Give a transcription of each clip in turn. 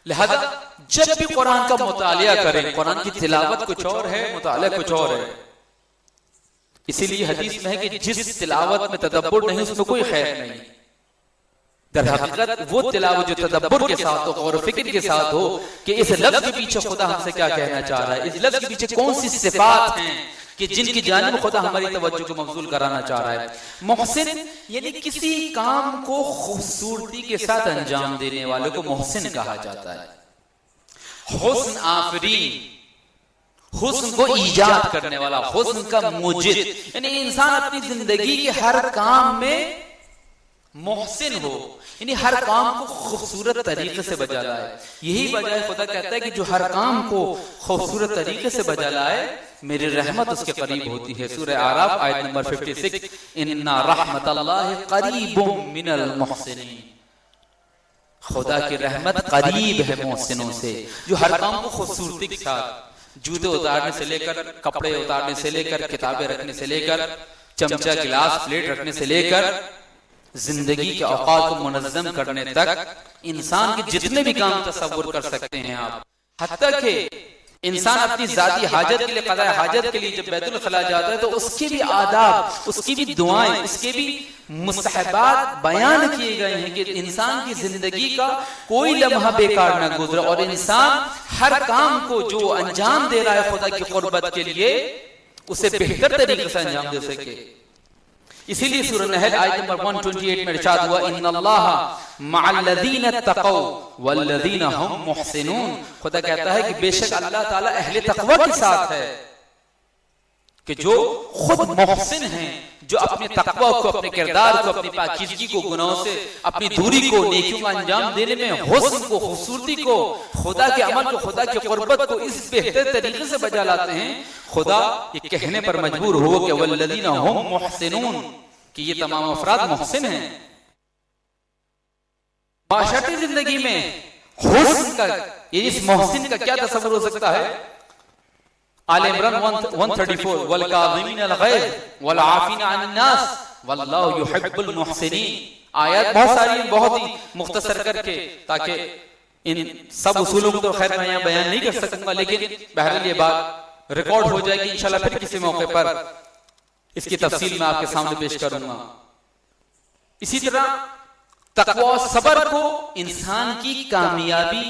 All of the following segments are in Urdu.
لہذا جب بھی قرآن کا مطالعہ کریں، قرآن کی تلاوت کچھ اور ہے، مطالعہ کچھ اور ہے. اسی لیے حدیث میں ہے کہ جس تلاوت میں تدبر نہیں اس میں کوئی خیر نہیں. در حقیقت وہ تلاوت جو تدبر کے ساتھ ہو، غور و فکر کے ساتھ ہو کہ اس لفظ کے پیچھے خدا ہم سے کیا کہنا چاہ رہا ہے، اس لفظ کے پیچھے کون سی صفات ہیں کہ جن کی جانب خدا ہماری توجہ کو مبذول کرانا چاہ رہا ہے. محسن یعنی کسی کام کو خوبصورتی کے ساتھ انجام دینے والے کو محسن کہا جاتا ہے. حسن آفرین، حسن کو ایجاد کرنے والا، حسن کا موجد، یعنی انسان اپنی زندگی کے ہر کام میں محسن ہو، یعنی ہر کام کو خوبصورت طریقے سے بجا لائے. یہی وجہ ہے خدا کہتا ہے کہ جو ہر کام کو خوبصورت طریقے سے بجا لائے میری رحمت اس کے قریب ہوتی ہے. سورہ اعراف آیت نمبر 56، ان رحمت اللہ قریب من المحسنین. خدا کی رحمت قریب ہے محسنوں سے جو ہر کام کو خوبصورتی کے ساتھ، جوتے اتارنے سے لے کر، کپڑے اتارنے سے لے کر، کتابیں رکھنے سے لے کر، چمچہ گلاس پلیٹ رکھنے سے لے کر، زندگی کے اوقات کو منظم کرنے تک انسان کے جتنے بھی کام تصور کر سکتے ہیں آپ. حتیٰ کہ انسان اپنی ذاتی حاجت کے لیے، قضاء حاجت کے لیے جب بیت الخلاء جاتا ہے تو اس کے بھی آداب، اس کی بھی دعائیں، اس کے بھی مستحبات بیان کیے گئے ہیں کہ انسان کی زندگی کا کوئی لمحہ بیکار نہ گزرے اور انسان ہر کام کو جو انجام دے رہا ہے خدا کی قربت کے لیے اسے بہتر طریقے سے انجام دے سکے. اسی لیے سورہ نحل آیت نمبر 128 میں ارشاد ہوا ان اللہ مع الذین اتقوا والذین هم محسنون. خدا کہتا ہے کہ بے شک اللہ تعالی اہل تقوی کے ساتھ ہے کہ جو خود محسن ہیں، جو اپنے تقوی کو، اپنے کردار کو، اپنی پاکیزگی کو، گناہوں سے اپنی دوری کو، نیکیوں کا انجام دینے میں حسن کو، خوبصورتی کو، خدا کے عمل کو، خدا کی قربت کو اس بہتر طریقے سے بجا لاتے ہیں. خدا یہ کہنے پر مجبور ہو کہ والذین هم محسنون، کہ یہ تمام افراد محسن ہیں. معاشرتی زندگی میں حسن کا، یعنی اس محسن کا کیا تصور ہو سکتا ہے؟ آل عمران 134 والکاظمین الغیظ والعافین عن الناس واللہ یحب المحسنین. آیات بہت ساری ہیں، بہت ہی مختصر کر کے، تاکہ ان سب اصولوں کو تو خیر میں یہاں بیان نہیں کر سکوں گا، لیکن بہرحال یہ بات ریکارڈ ہو جائے گی انشاءاللہ پھر کسی موقع پر اس کی تفصیل میں آپ کے سامنے پیش کروں گا. اسی طرح تقوی و صبر کو انسان کی کامیابی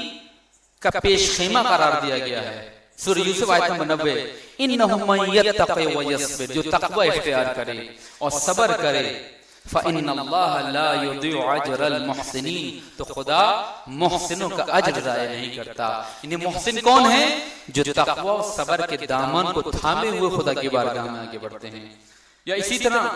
کا پیش خیمہ قرار دیا گیا ہے. سورہ یوسف آیت نمبر 90 انہ من یتقی و یصبر، جو تقوی اختیار کرے اور صبر کرے فإن اللہ لا یضیع اجر المحسنین، تو خدا محسنوں کا اجر ضائع نہیں کرتا. یعنی محسن کون ہے؟ جو تقوی و صبر کے دامن کو تھامے ہوئے خدا کی بارگاہ میں آگے بڑھتے ہیں. یا اسی طرح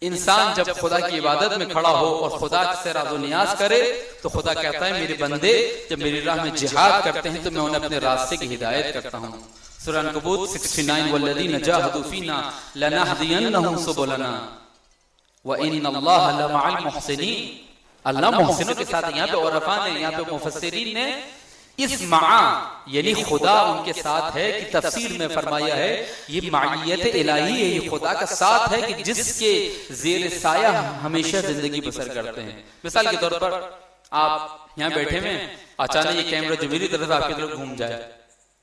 انسان جب خدا کی عبادت میں کھڑا ہو اور خدا سے راز و نیاز کرے تو خدا کہتا ہے میرے بندے جب میری راہ میں جہاد کرتے ہیں تو میں انہیں اپنے راستے کی ہدایت کرتا ہوں. سورہ عنکبوت 69 والذین جاہدوا فینا لنہدینہم سبلنا وان اللہ لمع المحسنین. اللہ محسنوں کے ساتھ. یہاں پہ عرفاء نے، یہاں پہ مفسرین نے اس معا یعنی خدا ان کے ساتھ ہے کی تفسیر میں فرمایا ہے یہ معیت الہی ہے، یہ خدا کا ساتھ ہے کہ جس کے زیر سایہ ہمیشہ زندگی بسر کرتے ہیں. مثال کے طور پر آپ یہاں بیٹھے میں اچانک یہ کیمرہ جو میری طرف آپ کی طرف گھوم جائے،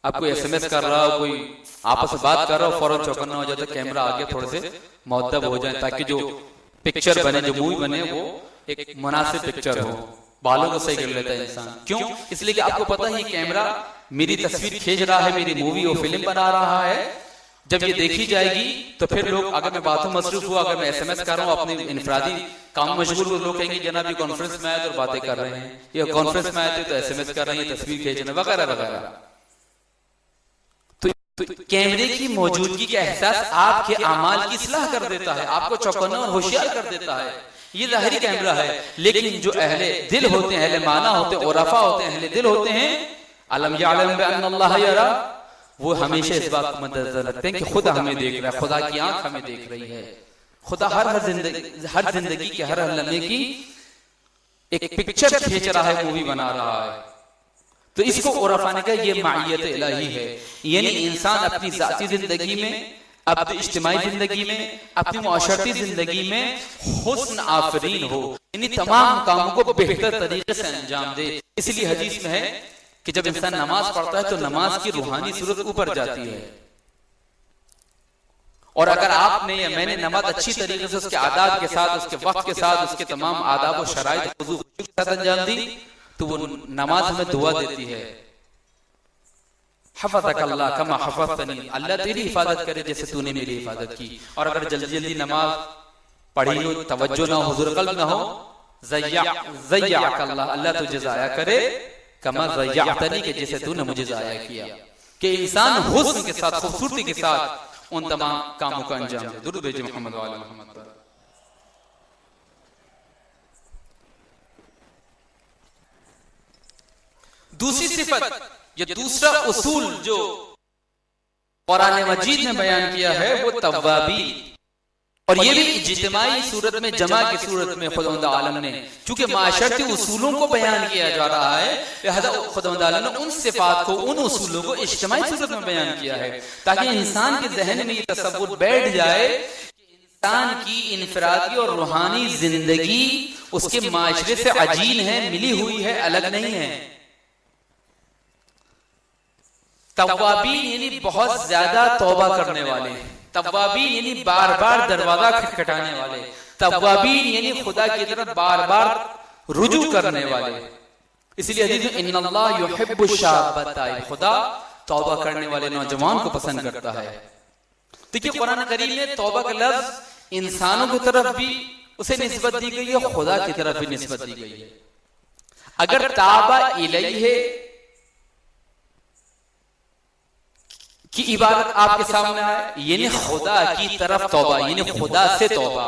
آپ کوئی ایس ایم ایس کر رہا ہو، کوئی آپس میں بات کر رہا ہو، فوراً چوکنا ہو جاتا ہے کیمرہ آگے تھوڑے سے مؤدب ہو جائے تاکہ جو پکچر بنے، جو مووی بنے وہ ایک مناسب پکچر ہو. بالوں کو صحیح کر لیتا ہے انسان. کیوں؟ اس لیے کہ آپ کو پتہ ہے یہ کیمرہ میری تصویر کھینچ رہا ہے، میری مووی اور فلم بنا رہا ہے. جب یہ دیکھی جائے گی تو پھر لوگ، اگر میں باتوں مصروف ہوا، اگر میں ایس ایم ایس کر رہا ہوں، اپنے انفرادی کام مشغول ہو، لوگ کہیں گے جناب یہ کانفرنس میں آئے تو باتیں کر رہے ہیں، یہ کانفرنس میں آئے تھے تو ایس ایم ایس کر رہے ہیں، یہ تصویر کھینچ رہے ہیں وغیرہ وغیرہ. تو کیمرے کی موجودگی کا احساس آپ کے اعمال کی اصلاح کر دیتا ہے، آپ کو چوکنا اور ہوشیار کر دیتا ہے. یہ ظاہری کیمرہ ہے، لیکن جو اہل دل ہوتے ہیں، اہل معنی ہوتے ہیں، عرفاء ہوتے ہیں، اہل دل ہوتے ہیں، علم یعلم بان اللہ یرا، وہ ہمیشہ اس بات کو مد نظر رکھتے ہیں کہ خدا ہمیں دیکھ رہا ہے، خدا کی آنکھ ہمیں دیکھ رہی ہے. خدا ہر زندگی کے ہر لمحے کی ایک پکچر کھینچ رہا ہے، مووی بنا رہا ہے. تو اس کو عرفاء نے کہا یہ معیت الہی ہے، یعنی انسان اپنی ذاتی زندگی میں اپنی اجتماعی زندگی میں، اپنی معاشرتی زندگی میں حسن آفرین ہو، یعنی تمام کاموں کو بہتر طریقے سے انجام دے۔ اس لیے حدیث میں ہے کہ جب انسان نماز پڑھتا ہے تو نماز کی روحانی صورت اوپر جاتی ہے، اور اگر آپ نے یا میں نے نماز اچھی طریقے سے اس کے آداب کے ساتھ، اس کے وقت کے ساتھ، اس کے تمام آداب و شرائط وضو کے ساتھ انجام دی تو وہ نماز ہمیں دعا دیتی ہے، حفظک اللہ کما حفظتنی، اللہ تیری حفاظت کرے جیسے تو نے میری حفاظت کی۔ اور اگر جلدی جلدی نماز پڑھی ہو، توجہ نہ ہو، حضور قلب نہ ہو، ضیعک اللہ، اللہ تجھے ضائع کرے، کما ضیعتنی، کہ جیسے تو نے مجھے ضائع کیا۔ کہ انسان حسن کے ساتھ، خوبصورتی کے ساتھ ان تمام کاموں کا انجام دے۔ درود بھیجیں محمد وعلی محمد پر۔ دوسری صفت، یہ دوسرا اصول جو قرآن مجید نے بیان کیا ہے وہ توابی، اور یہ بھی اجتماعی صورت میں، جمع کی صورت میں خداوند عالم نے، چونکہ معاشرتی اصولوں کو بیان کیا جا رہا ہے، لہذا خداوند عالم نے ان صفات کو، ان اصولوں کو اجتماعی صورت میں بیان کیا ہے تاکہ انسان کے ذہن میں یہ تصور بیٹھ جائے کہ انسان کی انفرادی اور روحانی زندگی اس کے معاشرے سے عجین ہے، ملی ہوئی ہے، الگ نہیں ہے۔ توابین یعنی بہت زیادہ توبہ کرنے والے، توابین یعنی بار بار دروازہ کھٹکھٹانے والے، توابین یعنی خدا کی طرف بار بار رجوع کرنے والے۔ اس لیے حدیث میں ان اللہ یحب الشاب التائب، خدا توبہ کرنے والے نوجوان کو پسند کرتا ہے۔ دیکھیے قرآن کریم نے توبہ کا لفظ انسانوں کی طرف بھی اسے نسبت دی گئی ہے، خدا کی طرف بھی نسبت دی گئی ہے۔ اگر تابہ الیہ کی عبارت آپ کے سامنے آئے، یعنی خدا کی طرف توبہ، یعنی خدا سے توبہ،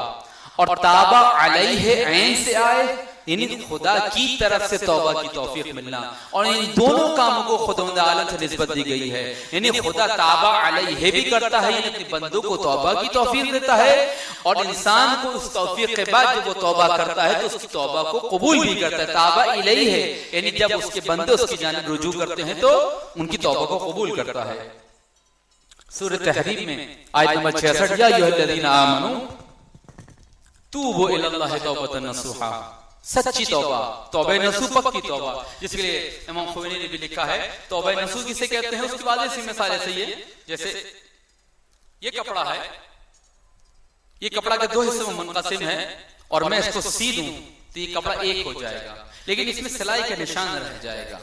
اور تابہ علیہ عین سے آئے یعنی خدا کی طرف سے توبہ کی توفیق ملنا، اور ان دونوں کاموں کو خداوند عالم سے نسبت دی گئی ہے۔ یعنی خدا تابہ علیہ بھی کرتا ہے، یعنی اپنے بندوں کو توبہ کی توفیق دیتا ہے، اور انسان کو اس توفیق کے بعد جب وہ توبہ کرتا ہے تو اس کی توبہ کو قبول بھی کرتا ہے۔ تابہ الیہ ہے یعنی جب اس کے بندے اس کی جانب رجوع کرتے ہیں تو ان کی توبہ کو قبول کرتا ہے۔ سورۃ تحریم میں آیت نمبر 66، یا ایھا الذین آمنوا توبوا الی اللہ توبۃ نصوحا، سچی توبہ، توبہ نصوح، پکی توبہ، جس کے لیے امام خمینی نے بھی لکھا ہے توبہ نصوح کسے کہتے ہیں، اس کی واضح سی مثال ایسے ہی ہے جیسے یہ کپڑا ہے، یہ کپڑا کے دو حصوں میں منقسم ہے اور میں اس کو سی دوں تو یہ کپڑا ایک ہو جائے گا، لیکن اس میں سلائی کا نشان رہ جائے گا۔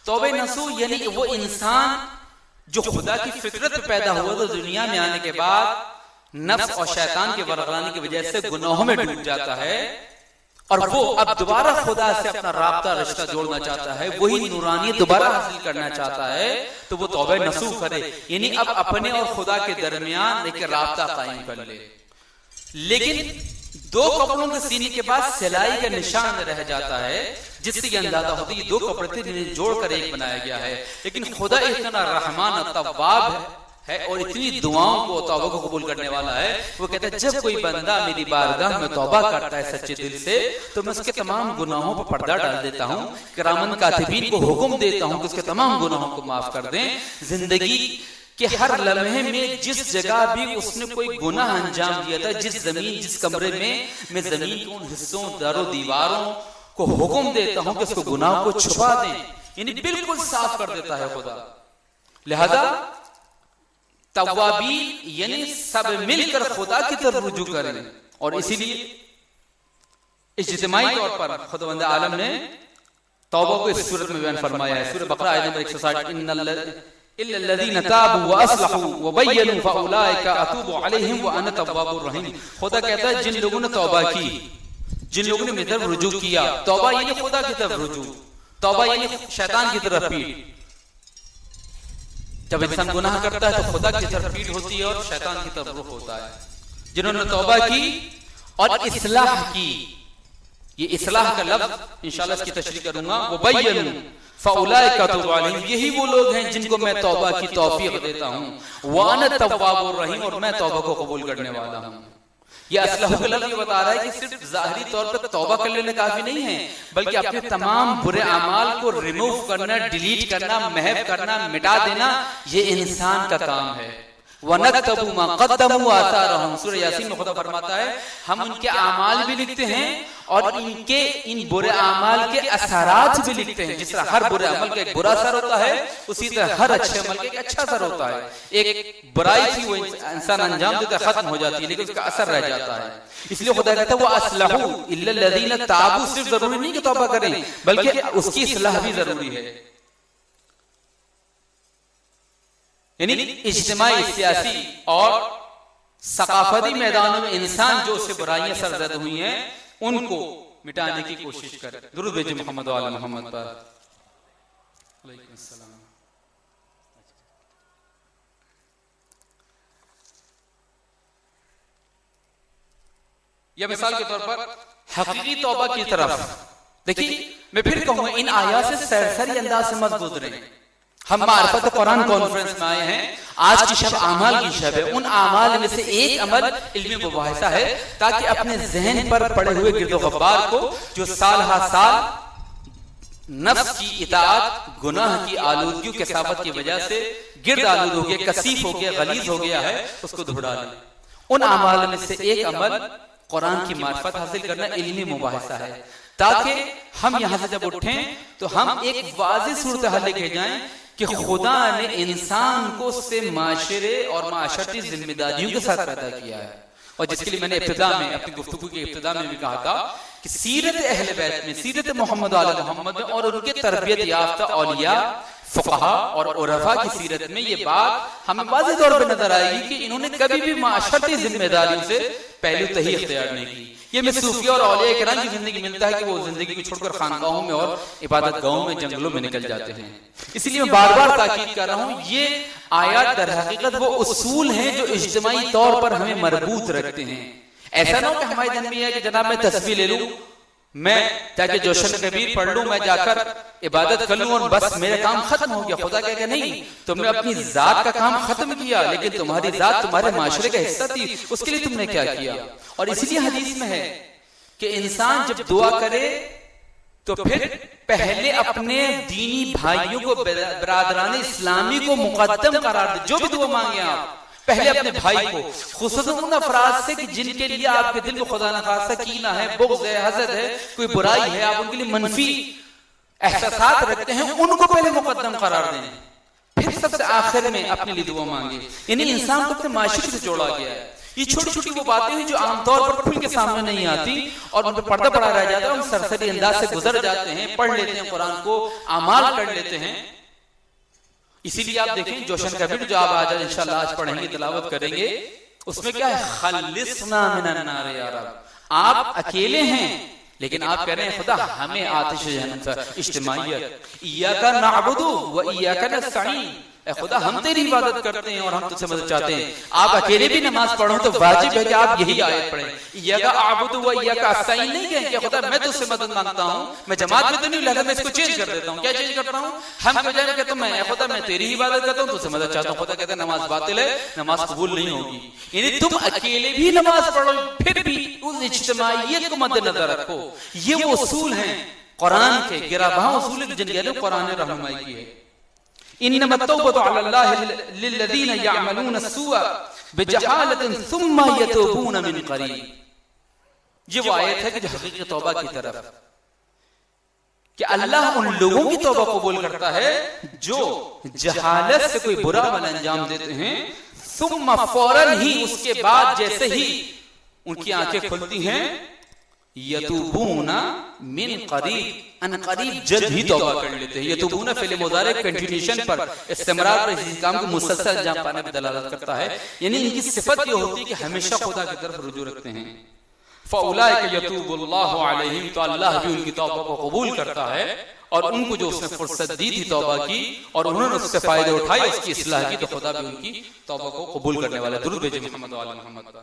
توبہ نصوح یعنی وہ انسان جو خدا کی فطرت پہ پیدا ہوا تو دنیا میں آنے کے بعد نفس اور شیطان کے ورغلانے کی وجہ سے گناہوں میں ڈوب جاتا ہے، اور وہ اب دوبارہ خدا سے اپنا رابطہ رشتہ جوڑنا چاہتا ہے، وہی نورانیت دوبارہ حاصل کرنا چاہتا ہے، تو وہ توبہ نصوح کرے، یعنی اب اپنے اور خدا کے درمیان ایک رابطہ قائم کر لے۔ لیکن دو کپڑوں کے سینے کے بعد سلائی کا نشان رہ جاتا ہے، جس سے یہ اندازہ ہوتا ہے یہ دو کپڑے تھے جنہیں جوڑ کر ایک بنایا گیا ہے، لیکن خدا اتنا رحمان تواب ہے اور اتنی دعاؤں کو، توبہ کو قبول کرنے والا ہے، وہ کہتا ہے جب کوئی بندہ میری بارگاہ میں توبہ کرتا ہے سچے دل سے تو میں اس کے تمام گناہوں پر پردہ ڈال دیتا ہوں، کرامن کاتبین کو حکم دیتا ہوں کہ اس کے تمام گناہوں کو معاف کر دیں۔ زندگی کہ ہر لمحے میں جس جگہ بھی اس نے کوئی گناہ انجام دیا تھا، جس زمین، جس کمرے میں زمین کے ان حصوں، در و دیواروں کو حکم دیتا ہوں کہ اس کو گناہ کو چھپا دیں، یعنی بالکل صاف کر دیتا ہے خدا۔ لہذا توابین یعنی سب مل کر خدا کی طرف رجوع کریں، اور اسی لیے اجتماعی طور پر خداوند عالم نے توبہ کو اس صورت میں بیان فرمایا ہے۔ سورہ بقرہ آیت نمبر 160، الا الذين تابوا واصلحوا وبينوا فاولئك اتوب عليهم وانا التواب الرحيم۔ خدا کہتا ہے جن لوگوں نے توبہ کی، جن لوگوں نے میری طرف رجوع کیا، توبہ یعنی خدا کی طرف رجوع، توبہ یعنی شیطان کی طرف پیٹ۔ جب انسان گناہ کرتا ہے تو خدا کی طرف پیٹ ہوتی ہے اور شیطان کی طرف رخ ہوتا ہے۔ جنہوں نے توبہ کی اور اصلاح کی، یہ اصلاح کا لفظ انشاءاللہ اس کی تشریح کروں گا، وبینوا فاولئک اتوب علیہم، یہی وہ لوگ ہیں جن کو میں توبہ کی توفیق دیتا ہوں، وانا التواب الرحیم، اور میں توبہ کو قبول کرنے والا ہوں۔ یہ اصلاح کا لفظ یہ بتا رہا ہے کہ صرف ظاہری طور پر توبہ کر لینا کافی نہیں ہے، بلکہ اپنے تمام برے اعمال کو ریموو کرنا، ڈیلیٹ کرنا، محو کرنا، مٹا دینا، یہ انسان کا کام ہے۔ وَنَكْتَبُ مَا قَدَّمُوا وَآثَارَهُم. سورہ یاسین میں خدا فرماتا ہے ہم ان کے اعمال بھی لکھتے ہیں اور ان برے اعمال کے اثرات بھی لکھتے ہیں. جس طرح ہر برے عمل کا ایک برا اثر ہوتا ہے اسی طرح ہر اچھے عمل کا ایک اچھا اثر ہوتا ہے. ایک برائی تھی وہ انسان انجام دیتا ہے ختم ہو جاتی ہے لیکن اس کا اثر رہ جاتا ہے. اس لیے خدا کہتا ہے وَأَصْلَحُوا إِلَّا الَّذِينَ تَابُوا. صرف ضروری نہیں کہ توبہ کریں بلکہ اس کی اصلاح بھی ضروری ہے. یعنی اجتماعی سیاسی اور ثقافتی میدانوں میں انسان جو اس سے برائیاں سرزد ہوئی ہیں ان کو مٹانے کی کوشش کرے. درود بھیجیں محمد و آل محمد پر. علیکم السلام. یا مثال کے طور پر حقیقی توبہ کی طرف دیکھیے میں پھر کہوں ان آیات سے سرسری انداز سے مت گزریں. ہم معرفت قرآن کانفرنس میں آئے ہیں. آج کی شب اعمال کی شب ہے. ان اعمال میں سے ایک عمل علمی مباحثہ ہے تاکہ اپنے ذہن پر پڑے ہوئے گرد و غبار کو جو سال ہا سال نفس کی اطاعت گناہ کی آلودگی و کثافت کی وجہ سے گرد آلود ہو گیا کثیف ہو گیا غلیظ ہو گیا ہے اس کو دھڑا لیں. ان اعمال میں سے ایک عمل قرآن کی معرفت حاصل کرنا علمی مباحثہ ہے تاکہ ہم یہاں سے جب اٹھیں تو ہم ایک واضح صورتحال لے کے جائیں کہ خدا نے انسان کو اس سے معاشرے اور معاشرتی ذمہ داریوں کے ساتھ پیدا کیا ہے. اور جس کے لیے میں نے ابتدا میں اپنی گفتگو کی ابتدا میں بھی کہا تھا کہ سیرت اہل بیت میں سیرت محمد علی محمد میں اور ان کے تربیت یافتہ اولیاء فقہا اور عرفاء کی سیرت میں یہ بات ہمیں واضح طور پہ نظر آئے گی کہ انہوں نے کبھی بھی معاشرتی ذمہ داریوں سے پہلو تہی اختیار نہیں کی. یہ میں صوفیہ اور اولیاء کرام کی زندگی ملتا ہے کہ وہ زندگی کو چھوڑ کر خانقاہوں میں اور عبادت گاہوں میں جنگلوں میں نکل جاتے ہیں. اسی لیے میں بار بار تاکید کر رہا ہوں یہ آیات در حقیقت وہ اصول ہیں جو اجتماعی طور پر ہمیں مربوط رکھتے ہیں. ایسا نہ ہو کہ ہمارے دن میں یہ ہے کہ جناب میں تسبیح لے لوں میں تاکہ جوشن کبیر پڑھ لوں میں جا کر عبادت کر لوں اور بس میرا کام ختم ہو گیا. خدا کہے کہ نہیں تم نے اپنی ذات کا کام ختم کیا لیکن تمہاری ذات تمہارے معاشرے کا حصہ تھی اس کے لیے تم نے کیا کیا. اور اسی لیے حدیث میں ہے کہ انسان جب دعا کرے تو پھر پہلے اپنے دینی بھائیوں کو برادران اسلامی کو مقدم قرار دے. جو بھی دعا مانگے آپ پہلے اپنے بھائی کو خصوصاً ان افراد سے کہ جن کے لیے آپ کے دل میں خدا نخواستہ کینہ ہے بغض ہے حسد ہے کوئی برائی ہے آپ ان کے لیے منفی احساسات رکھتے ہیں ان کو پہلے مقدم قرار دیں پھر سب سے آخر میں اپنے لیے دعا مانگے. یعنی انسان کو اپنے معاشرے سے جوڑا گیا ہے. یہ چھوٹی چھوٹی وہ باتیں ہیں جو عام طور پر کھل کے سامنے نہیں آتی اور ان پہ پردہ پڑا رہ جاتا ہے. ہم سرسری انداز سے گزر جاتے ہیں پڑھ لیتے ہیں قرآن کو اعمال کر لیتے ہیں. اسی لیے آپ دیکھیں جوشن کبیر جو آپ آج انشاءاللہ آج پڑھیں گے تلاوت کریں گے اس میں کیا ہے خلصنا من النار یا رب. آپ اکیلے ہیں لیکن آپ کہہ رہے ہیں خدا ہمیں آتش جہنم سے اجتماعیت ایاک نعبد و ایاک نستعین. اے خدا ہم تیری عبادت کرتے ہیں اور ہم تجھ سے مدد چاہتے ہیں. آپ اکیلے بھی نماز پڑھو تو واجب ہے کہ آپ یہی آیت پڑھیں ایاک اعبد و ایاک استعین. نہیں کہیں کہ خدا میں تجھ سے مدد مانگتا ہوں میں جماعت میں تو نہیں لگا میں اس کو چینج کر دیتا ہوں. کیا چینج کرتا ہوں ہم کہہ جائیں کہ میں خدا میں تیری عبادت کرتا ہوں تجھ سے مدد چاہتا ہوں. خدا کہتا ہے نماز باطل ہے نماز قبول نہیں ہوگی. یعنی تم اکیلے بھی نماز پڑھو پھر بھی اس اجتماعیت کو مد نظر رکھو. یہ وہ اصول ہیں قرآن کے گراں اصول جن کے قرآن نے رہنمائی کی ہے. انما التوبة على الله للذين يعملون السوء بجهالة ثم يتوبون من قريب. یہ وہ آیت ہے کہ جو حقیقی توبہ کی طرف کہ اللہ ان لوگوں کی توبہ قبول کرتا ہے جو جہالت سے کوئی برا عمل انجام دیتے ہیں ثم فوراً ہی اس کے بعد جیسے ہی ان کی آنکھیں کھلتی ہیں یتوبون من قریب ان قریب جلد ہی توبہ کر لیتے ہیں. یتوبون فعل مضارع کنٹینیوشن پر استمرار پر اسی کام کو مسلسل انجام پانے پر دلالت کرتا ہے. یعنی ان کی صفت یہ ہوتی ہے کہ ہمیشہ خدا کی طرف رجوع رکھتے ہیں. فاولئک یتوب اللہ علیہم تو اللہ بھی ان کی توبہ کو قبول کرتا ہے اور ان کو جو اس نے فرصت دی تھی توبہ کی اور انہوں نے اس سے فائدہ اٹھائے اس کی اصلاح کی تو خدا بھی ان کی توبہ کو قبول کرنے والا. درود بھیجیں محمد و آل محمد.